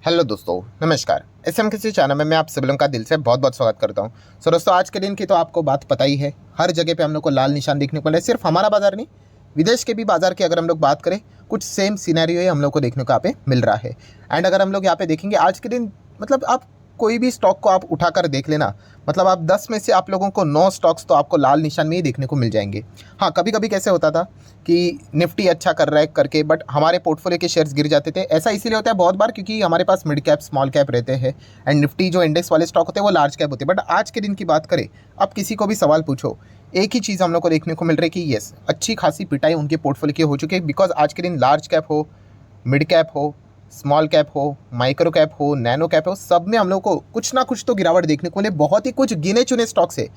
Hello दोस्तों, नमस्कार। SM किसी चैनल में मैं आप सभी लोगों का दिल से बहुत बहुत स्वागत करता हूं। सो दोस्तों, आज के दिन की तो आपको बात पता ही है, हर जगह पे हम लोग को लाल निशान देखने को मिला है। सिर्फ हमारा बाजार नहीं, विदेश के भी बाजार की अगर हम लोग बात करें, कुछ सेम सिनेरियो ही हम लोग को देखने को यहाँ पे मिल रहा है। एंड अगर हम लोग यहाँ पे देखेंगे आज के दिन, मतलब आप कोई भी स्टॉक को आप उठाकर देख लेना, मतलब आप 10 में से आप लोगों को 9 स्टॉक्स तो आपको लाल निशान में ही देखने को मिल जाएंगे। हाँ, कभी कभी कैसे होता था कि निफ्टी अच्छा कर रहा है करके, बट हमारे पोर्टफोलियो के शेयर्स गिर जाते थे। ऐसा इसीलिए होता है बहुत बार क्योंकि हमारे पास मिड कैप स्मॉल कैप रहते हैं, एंड निफ्टी जो इंडेक्स वाले स्टॉक होते हैं वो लार्ज कैप होते हैं। बट आज के दिन की बात करें, अब किसी को भी सवाल पूछो, एक ही चीज़ हम लोग को देखने को मिल रही है कि येस, अच्छी खासी पिटाई उनके पोर्टफोलियो की हो चुकी है। बिकॉज आज के दिन लार्ज कैप हो, मिड कैप हो, स्मॉल कैप हो, माइक्रो कैप हो, नैनो कैप हो, सब में हम लोग को कुछ ना कुछ तो गिरावट देखने को मिले। बहुत ही कुछ गिने चुने स्टॉक्स है,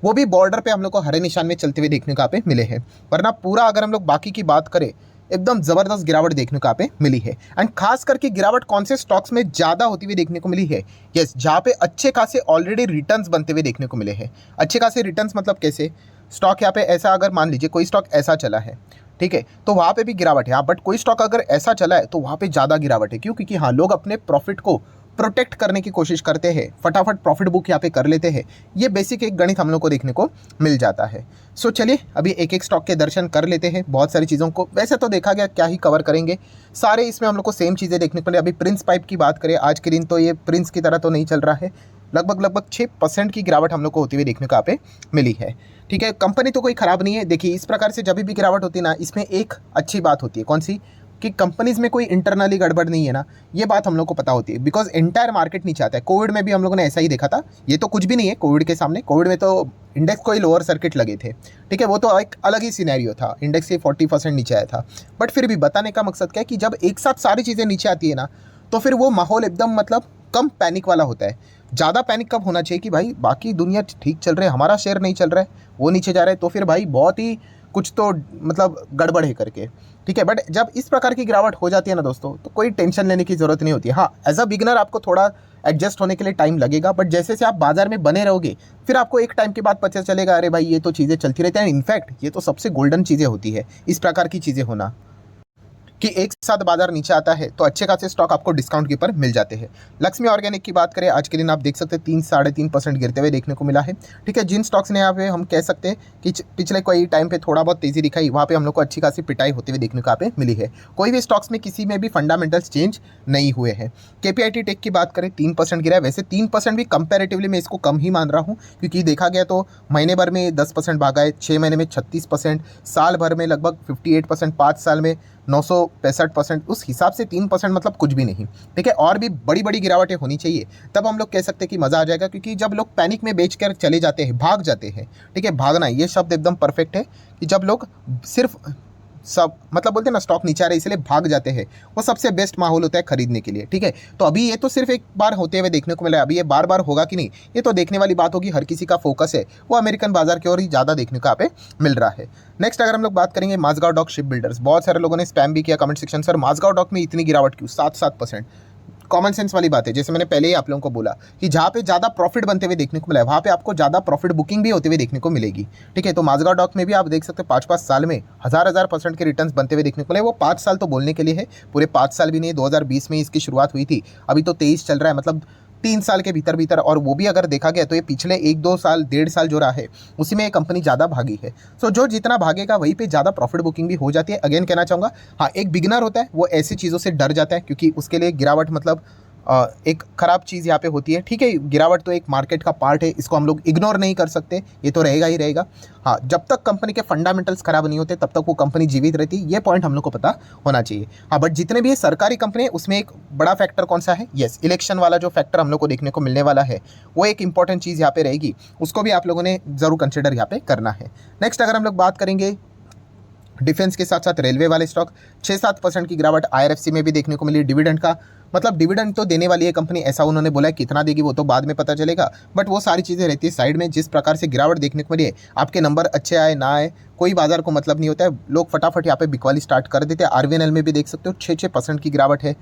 वो भी बॉर्डर पे हम लोग को हरे निशान में चलते हुए देखने को यहाँ पे मिले हैं। वरना पूरा अगर हम लोग बाकी की बात करें, एकदम ज़बरदस्त गिरावट देखने को यहाँ पे मिली है। एंड खास करके गिरावट कौन से स्टॉक्स में ज़्यादा होती हुई देखने को मिली है? यस, जहाँ पे अच्छे खासे ऑलरेडी रिटर्न्स बनते हुए देखने को मिले हैं। अच्छे खासे रिटर्न्स मतलब कैसे? स्टॉक यहाँ पे ऐसा, अगर मान लीजिए कोई स्टॉक ऐसा चला है, ठीक है, तो वहाँ पे भी गिरावट है। हाँ, बट कोई स्टॉक अगर ऐसा चला है तो वहाँ पे ज़्यादा गिरावट है। क्यों? क्योंकि हाँ, लोग अपने प्रॉफिट को प्रोटेक्ट करने की कोशिश करते हैं, फटाफट प्रॉफिट बुक यहाँ पे कर लेते हैं। ये बेसिक एक गणित हम लोग को देखने को मिल जाता है। सो चलिए अभी एक एक स्टॉक के दर्शन कर लेते हैं। बहुत सारी चीज़ों को वैसे तो देखा गया, क्या ही कवर करेंगे सारे, इसमें हम लोग को सेम चीज़ें देखने को मिले। अभी प्रिंस पाइप की बात करें, आज के दिन तो ये प्रिंस की तरह तो नहीं चल रहा है। लगभग 6% की गिरावट हम लोग को होती हुई देखने को यहाँ पे मिली है। ठीक है, कंपनी तो कोई ख़राब नहीं है। देखिए, इस प्रकार से जब भी गिरावट होती है ना, इसमें एक अच्छी बात होती है। कौन सी? कि कंपनीज़ में कोई इंटरनली गड़बड़ नहीं है ना, ये बात हम लोग को पता होती है। बिकॉज एंटायर मार्केट नीचे आता है। कोविड में भी हम लोगों ने ऐसा ही देखा था। ये तो कुछ भी नहीं है कोविड के सामने। कोविड में तो इंडेक्स को ही लोअर सर्किट लगे थे, ठीक है, वो तो एक अलग ही सिनेरियो था, इंडेक्स से 40% नीचे आया था। बट फिर भी बताने का मकसद क्या है कि जब एक साथ सारी चीज़ें नीचे आती है ना, तो फिर वो माहौल एकदम मतलब कम पैनिक वाला होता है। ज़्यादा पैनिक कब होना चाहिए कि भाई बाकी दुनिया ठीक चल रहा है, हमारा शेयर नहीं चल रहा है, वो नीचे जा रहा है, तो फिर भाई बहुत ही कुछ तो मतलब गड़बड़ है करके। ठीक है, बट जब इस प्रकार की गिरावट हो जाती है ना दोस्तों, तो कोई टेंशन लेने की ज़रूरत नहीं होती। हाँ, एज अ बिगिनर आपको थोड़ा एडजस्ट होने के लिए टाइम लगेगा, बट जैसे जैसे आप बाजार में बने रहोगे, फिर आपको एक टाइम के बाद पता चलेगा, अरे भाई ये तो चीज़ें चलती रहती हैं। इनफैक्ट ये तो सबसे गोल्डन चीज़ें होती है, इस प्रकार की चीज़ें होना कि एक साथ बाजार नीचे आता है तो अच्छे खासे स्टॉक आपको डिस्काउंट के ऊपर मिल जाते हैं। लक्ष्मी ऑर्गेनिक की बात करें, आज के दिन आप देख सकते हैं 3-3.5% गिरते हुए देखने को मिला है। ठीक है, जिन स्टॉक्स ने यहाँ पे हम कह सकते हैं कि पिछले कोई टाइम पे थोड़ा बहुत तेज़ी दिखाई, वहाँ पे हम लोग को अच्छी खासी पिटाई होते हुए देखने को यहाँ पे मिली है। कोई भी स्टॉक्स में किसी में भी फंडामेंटल्स चेंज नहीं हुए हैं। केपीआईटी टेक की बात करें, 3% गिरा है। वैसे 3% भी कंपेरेटिवली मैं इसको कम ही मान रहा हूँ, क्योंकि देखा गया तो महीने भर में 10% भागा है, 6 महीने में 36%, साल भर में लगभग 58%, 5 साल में 965%। उस हिसाब से 3% मतलब कुछ भी नहीं। ठीक है, और भी बड़ी बड़ी गिरावटें होनी चाहिए, तब हम लोग कह सकते हैं कि मज़ा आ जाएगा। क्योंकि जब लोग पैनिक में बेचकर चले जाते हैं, भाग जाते हैं, ठीक है, भागना ये शब्द एकदम परफेक्ट है कि जब लोग सिर्फ सब मतलब बोलते हैं ना, स्टॉक नीचे आ रहा है इसलिए भाग जाते हैं, वो सबसे बेस्ट माहौल होता है खरीदने के लिए। ठीक है, तो अभी ये तो सिर्फ एक बार होते हुए देखने को मिला है। अभी ये बार बार होगा कि नहीं, ये तो देखने वाली बात होगी। हर किसी का फोकस है वो अमेरिकन बाजार की ओर ही ज़्यादा देखने को यहाँ पे मिल रहा है। नेक्स्ट अगर हम लोग बात करेंगे माझगांव डॉक शिप बिल्डर्स, बहुत सारे लोगों ने स्पैम भी किया comment section, sir Mazagaon dock में इतनी गिरावट क्यों? 7%। कॉमन सेंस वाली बात है, जैसे मैंने पहले ही आप लोगों को बोला कि जहाँ पे ज़्यादा प्रॉफिट बनते हुए देखने को मिला है, वहाँ पे आपको ज़्यादा प्रॉफिट बुकिंग भी होते हुए देखने को मिलेगी। ठीक है, तो माझगांव डॉक में भी आप देख सकते हैं 5-5 साल में हज़ार परसेंट के रिटर्न्स बनते हुए देखने को मिले। वो 5 साल तो बोलने के लिए है, पूरे 5 साल भी नहीं है। 2020 में इसकी शुरुआत हुई थी, अभी तो 23 चल रहा है, मतलब 3 साल के भीतर, और वो भी अगर देखा गया तो ये पिछले 1-2 साल, 1.5 साल जो रहा है, उसी में ये कंपनी ज़्यादा भागी है। सो जो जितना भागेगा वहीं पे ज़्यादा प्रॉफिट बुकिंग भी हो जाती है। अगेन कहना चाहूँगा, हाँ, एक बिगिनर होता है वो ऐसी चीज़ों से डर जाता है, क्योंकि उसके लिए गिरावट मतलब एक ख़राब चीज़ यहाँ पे होती है। ठीक है, गिरावट तो एक मार्केट का पार्ट है, इसको हम लोग इग्नोर नहीं कर सकते, ये तो रहेगा ही रहेगा। हाँ, जब तक कंपनी के फंडामेंटल्स ख़राब नहीं होते तब तक वो कंपनी जीवित रहती है, ये पॉइंट हम लोग को पता होना चाहिए। हाँ, बट जितने भी ये सरकारी कंपनी है उसमें एक बड़ा फैक्टर कौन सा है? येस, इलेक्शन वाला जो फैक्टर हम लोग को देखने को मिलने वाला है, वो एक इंपॉर्टेंट चीज़ यहाँ पे रहेगी, उसको भी आप लोगों ने ज़रूर कंसिडर यहाँ पे करना है। नेक्स्ट अगर हम लोग बात करेंगे डिफेंस के साथ साथ रेलवे वाले स्टॉक, 6-7% की गिरावट आईआरएफसी में भी देखने को मिली। डिविडेंड का मतलब डिविडेंड तो देने वाली है कंपनी, ऐसा उन्होंने बोला है, कितना देगी वो तो बाद में पता चलेगा, बट वो सारी चीज़ें रहती है साइड में। जिस प्रकार से गिरावट देखने को मिली है, आपके नंबर अच्छे आए ना आए, कोई बाजार को मतलब नहीं होता है, लोग फटाफट यहाँ पे बिकवाली स्टार्ट कर देते हैं। आरवीएनएल में भी देख सकते हो 6-6% की गिरावट है।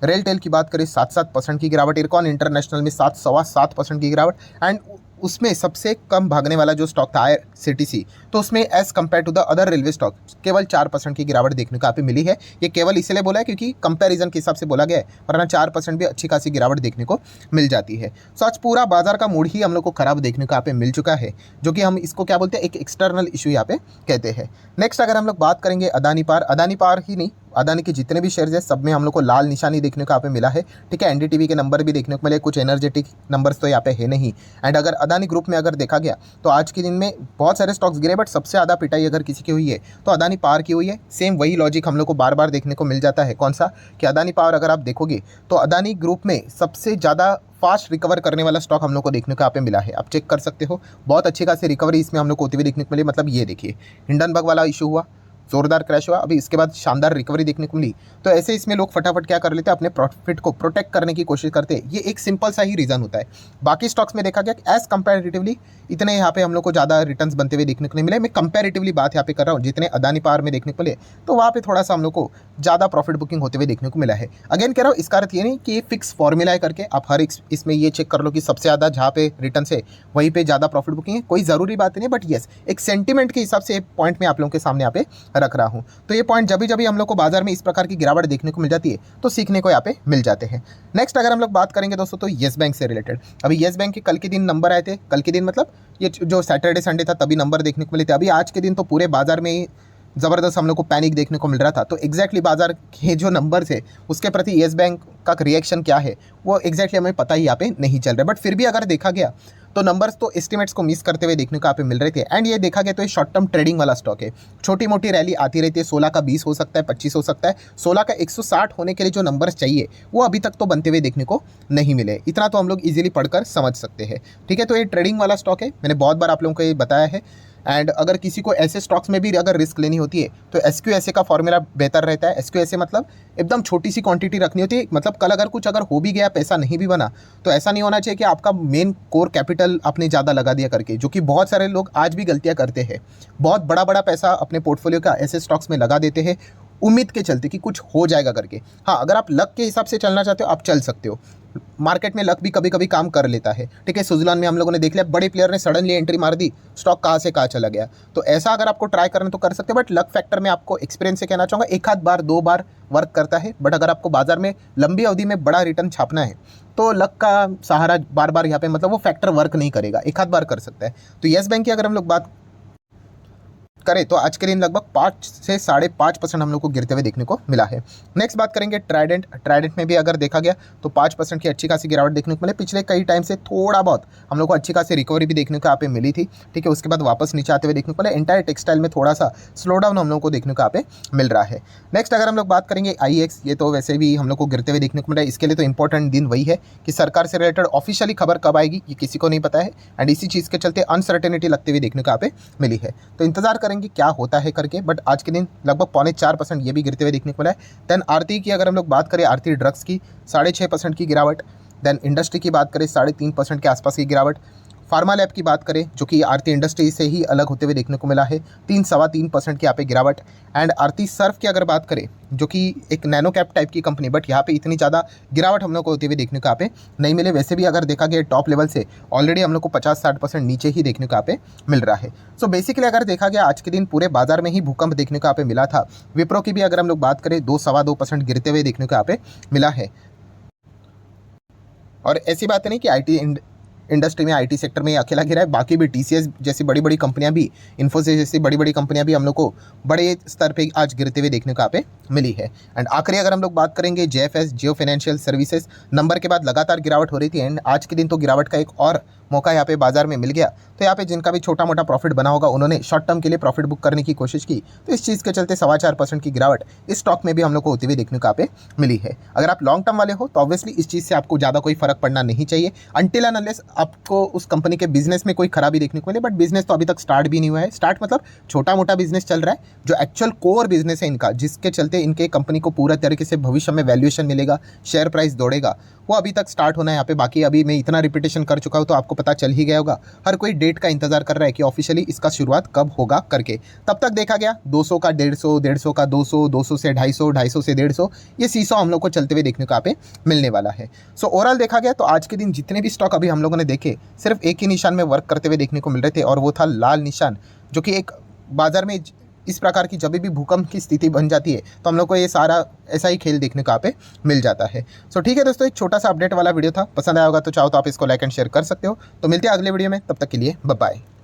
रेल टेल की बात करें 7-7% की गिरावट, इरकॉन इंटरनेशनल में 7-7.25% की गिरावट। एंड उसमें सबसे कम भागने वाला जो स्टॉक था IRCTC, तो उसमें as compare to the other railway stock केवल 4% की गिरावट देखने को यहाँ पे मिली है। ये केवल इसलिए बोला है क्योंकि कंपैरिजन के हिसाब से बोला गया है, वरना 4% भी अच्छी खासी गिरावट देखने को मिल जाती है। सो आज पूरा बाजार का मूड ही हम लोग को खराब देखने को यहाँ पे मिल चुका है, जो कि हम इसको क्या बोलते हैं, एक एक्सटर्नल इशू यहाँ पे कहते हैं। नेक्स्ट अगर हम लोग बात करेंगे अदानी पावर ही नहीं, अदानी के जितने भी शेयर्स है सब में हम लोग को लाल निशानी देखने को यहाँ पे मिला है। ठीक है, एनडीटीवी के नंबर भी देखने को मिले, कुछ एनर्जेटिक नंबर्स तो यहाँ पे है नहीं। एंड अगर अदानी ग्रुप में अगर देखा गया तो आज के दिन में बहुत सारे स्टॉक्स गिरे, बट सबसे ज़्यादा पिटाई अगर किसी की हुई है तो अदानी पावर की हुई है। सेम वही लॉजिक हम लोग को बार बार देखने को मिल जाता है। कौन सा, कि अदानी पावर अगर आप देखोगे तो अदानी ग्रुप में सबसे ज़्यादा फास्ट रिकवर करने वाला स्टॉक हम लोग को देखने को यहाँ पे मिला है। आप चेक कर सकते हो, बहुत अच्छी खासी रिकवरी इसमें हम लोग को होती हुई देखने को मिली। मतलब ये देखिए, हिंडनबर्ग वाला इशू हुआ, जोरदार क्रैश हुआ, अभी इसके बाद शानदार रिकवरी देखने को मिली। तो ऐसे इसमें लोग फटाफट क्या कर लेते हैं, अपने प्रॉफिट को प्रोटेक्ट करने की कोशिश करते हैं। ये एक सिंपल सा ही रीज़न होता है। बाकी स्टॉक्स में देखा गया कि एज कंपैरेटिवली इतने यहाँ पे हम लोग को ज़्यादा रिटर्न्स बनते हुए देखने को नहीं मिले। मैं कंपैरेटिवली बात यहाँ पे कर रहा हूँ, जितने अदानी पावर में देखने को मिले तो वहाँ पे थोड़ा सा हम लोग को ज़्यादा प्रॉफिट बुकिंग होते हुए देखने को मिला है। अगेन कह रहा हूँ, इसका अर्थ ये नहीं कि ये फिक्स फॉर्मूला है करके आप हर इसमें ये चेक कर लो कि सबसे ज़्यादा जहाँ पे रिटर्न है वहीं पे ज़्यादा प्रॉफिट बुकिंग है, कोई ज़रूरी बात नहीं। बट येस, एक सेंटीमेंट के हिसाब से एक पॉइंट में आप लोगों के सामने यहाँ पे रख रहा हूँ। तो ये पॉइंट जब भी हम लोग को बाजार में इस प्रकार की गिरावट देखने को मिल जाती है तो सीखने को यहाँ पे मिल जाते हैं। नेक्स्ट अगर हम लोग बात करेंगे दोस्तों, तो येस बैंक से रिलेटेड, अभी येस बैंक के कल के दिन नंबर आए थे। कल के दिन मतलब ये जो सैटरडे संडे था तभी नंबर देखने को मिले थे। अभी आज के दिन तो पूरे बाजार में ज़बरदस्त हम लोग को पैनिक देखने को मिल रहा था। तो एग्जैक्टली बाजार के जो नंबर थे उसके प्रति येस बैंक का रिएक्शन क्या है वो एग्जैक्टली हमें पता ही यहाँ पे नहीं चल रहा है। बट फिर भी अगर देखा गया तो नंबर्स तो एस्टिमेट्स को मिस करते हुए देखने को यहाँ पे मिल रहे थे। एंड ये देखा गया तो ये शॉर्ट टर्म ट्रेडिंग वाला स्टॉक है। छोटी मोटी रैली आती रहती है, 16 का 20 हो सकता है, 25 हो सकता है। 16 का 160 होने के लिए जो नंबर्स चाहिए वो अभी तक तो बनते हुए देखने को नहीं मिले। इतना तो हम लोग इजीली पढ़कर समझ सकते हैं। ठीक है, तो ये ट्रेडिंग वाला स्टॉक है, मैंने बहुत बार आप लोगों को ये बताया है। एंड अगर किसी को ऐसे स्टॉक्स में भी अगर रिस्क लेनी होती है तो SQSA का फॉर्मूला बेहतर रहता है। SQSA मतलब एकदम छोटी सी क्वांटिटी रखनी होती है। मतलब कल अगर कुछ अगर हो भी गया, पैसा नहीं भी बना, तो ऐसा नहीं होना चाहिए कि आपका मेन कोर कैपिटल आपने ज़्यादा लगा दिया करके, जो कि बहुत सारे लोग आज भी गलतियाँ करते हैं। बहुत बड़ा बड़ा पैसा अपने पोर्टफोलियो का ऐसे स्टॉक्स में लगा देते हैं उम्मीद के चलते कि कुछ हो जाएगा करके। हाँ, अगर आप लक के हिसाब से चलना चाहते हो आप चल सकते हो। मार्केट में लक भी कभी कभी काम कर लेता है। ठीक है, सुजलान में हम लोगों ने देख लिया, बड़े प्लेयर ने सडनली एंट्री मार दी, स्टॉक कहाँ से कहाँ चला गया। तो ऐसा अगर आपको ट्राई करना तो कर सकते हो। बट लक फैक्टर में आपको एक्सपीरियंस से कहना चाहूँगा, एक आध बार 2 बार वर्क करता है। बट अगर आपको बाजार में लंबी अवधि में बड़ा रिटर्न छापना है तो लक का सहारा बार बार यहाँ पे मतलब वो फैक्टर वर्क नहीं करेगा, एक आध बार कर सकता है। तो येस बैंक की अगर हम लोग बात करें तो आज के दिन लगभग 5 से 5.5% हम लोग को गिरते हुए देखने को मिला है। नेक्स्ट बात करेंगे ट्राइडेंट में भी अगर देखा गया तो 5% की अच्छी खासी गिरावट देखने को मिले। पिछले कई टाइम से थोड़ा बहुत हम लोग को अच्छी खासी रिकवरी भी देखने को यहाँ पे मिली थी। ठीक है, उसके बाद वापस नीचे आते हुए देखने को मिले। एंटायर टेक्सटाइल में थोड़ा सा स्लो डाउन हम लोग को देखने को यहाँ पे मिल रहा है। नेक्स्ट अगर हम लोग बात करेंगे IEX, ये तो वैसे भी हम लोग को गिरते हुए देखने को मिला है। इसके लिए तो इंपॉर्टेंट दिन वही है कि सरकार से रिलेटेड ऑफिशियली खबर कब आएगी ये किसी को नहीं पता है। एंड इसी चीज़ के चलते अनसर्टेनिटी लगते हुए देखने को यहाँ पे मिली है। तो इंतजार करेंगे क्या होता है करके। बट आज के दिन लगभग 4.25% ये भी गिरते हुए देखने को मिला है। देन आरती की अगर हम लोग बात करें, आरती ड्रग्स की 6.5% की गिरावट। देन इंडस्ट्री की बात करें 3.5% के आसपास की गिरावट। फार्मा लैब की बात करें जो कि आरती इंडस्ट्री से ही अलग होते हुए देखने को मिला है, 3-3.25% की यहाँ पे गिरावट। एंड आरती सर्फ की अगर बात करें जो कि एक नैनो कैप टाइप की कंपनी, बट यहाँ पे इतनी ज़्यादा गिरावट हम लोग को होते हुए देखने को यहाँ पे नहीं मिले। वैसे भी अगर देखा गया टॉप लेवल से ऑलरेडी हम लोग को 50-60% नीचे ही देखने को यहाँ पे मिल रहा है। सो बेसिकली अगर देखा गया आज के दिन पूरे बाजार में ही भूकंप देखने को यहाँ पे मिला था। विप्रो की भी अगर हम लोग बात करें 2-2.25% गिरते हुए देखने को यहाँ पे मिला है। और ऐसी बात नहीं कि IT इंडस्ट्री में, IT सेक्टर में अकेला गिरा है, बाकी भी TCS जैसी बड़ी बड़ी कंपनियां भी, इन्फोसिस जैसी बड़ी बड़ी कंपनियां भी हम लोग को बड़े स्तर पे आज गिरते हुए देखने को यहाँ पे मिली है। एंड आखिरी अगर हम लोग बात करेंगे JFS, जियो फाइनेंशियल सर्विसेज, नंबर के बाद लगातार गिरावट हो रही थी। एंड आज के दिन तो गिरावट का एक और मौका यहाँ पे बाजार में मिल गया। तो यहाँ पे जिनका भी छोटा मोटा प्रॉफिट बना होगा उन्होंने शॉर्ट टर्म के लिए प्रॉफिट बुक करने की कोशिश की। तो इस चीज़ के चलते 4.25% की गिरावट इस स्टॉक में भी हम लोग को होती हुई देखने को यहाँ पे मिली है। अगर आप लॉन्ग टर्म वाले हो तो ऑब्वियसली इस चीज़ से आपको ज़्यादा कोई फर्क पड़ना नहीं चाहिए अनटिल एंड अनलेस आपको उस कंपनी के बिजनेस में कोई खराबी देखने को मिले। बट बिजनेस तो अभी तक स्टार्ट भी नहीं हुआ है। स्टार्ट मतलब छोटा मोटा बिजनेस चल रहा है, जो एक्चुअल कोर बिजनेस है इनका, जिसके चलते इनके कंपनी को पूरा तरीके से भविष्य में वैल्यूएशन मिलेगा, शेयर प्राइस दौड़ेगा, वो अभी तक स्टार्ट होना है यहाँ पे। बाकी अभी मैं इतना रिपीटेशन कर चुका हूँ तो आपको पता चल ही गया होगा। हर कोई डेट का इंतजार कर रहा है कि ऑफिशियली इसका शुरुआत कब होगा करके। तब तक देखा गया 200 का 150, 150 का 200, 200 से 250, 250 से 150, ये सीसॉ हम लोग को चलते हुए देखने को यहाँ पे मिलने वाला है। सो ओवरऑल देखा गया तो आज के दिन जितने भी स्टॉक अभी हम लोगों ने देखे, सिर्फ एक ही निशान में वर्क करते हुए देखने को मिल रहे थे, और वो था लाल निशान, जो कि एक बाजार में इस प्रकार की जब भी भूकंप की स्थिति बन जाती है तो हम लोग को ये सारा ऐसा ही खेल देखने को यहाँ पे मिल जाता है। सो ठीक है दोस्तों, एक छोटा सा अपडेट वाला वीडियो था, पसंद आया होगा तो चाहो तो आप इसको लाइक एंड शेयर कर सकते हो। तो मिलते हैं अगले वीडियो में, तब तक के लिए बाय बाय।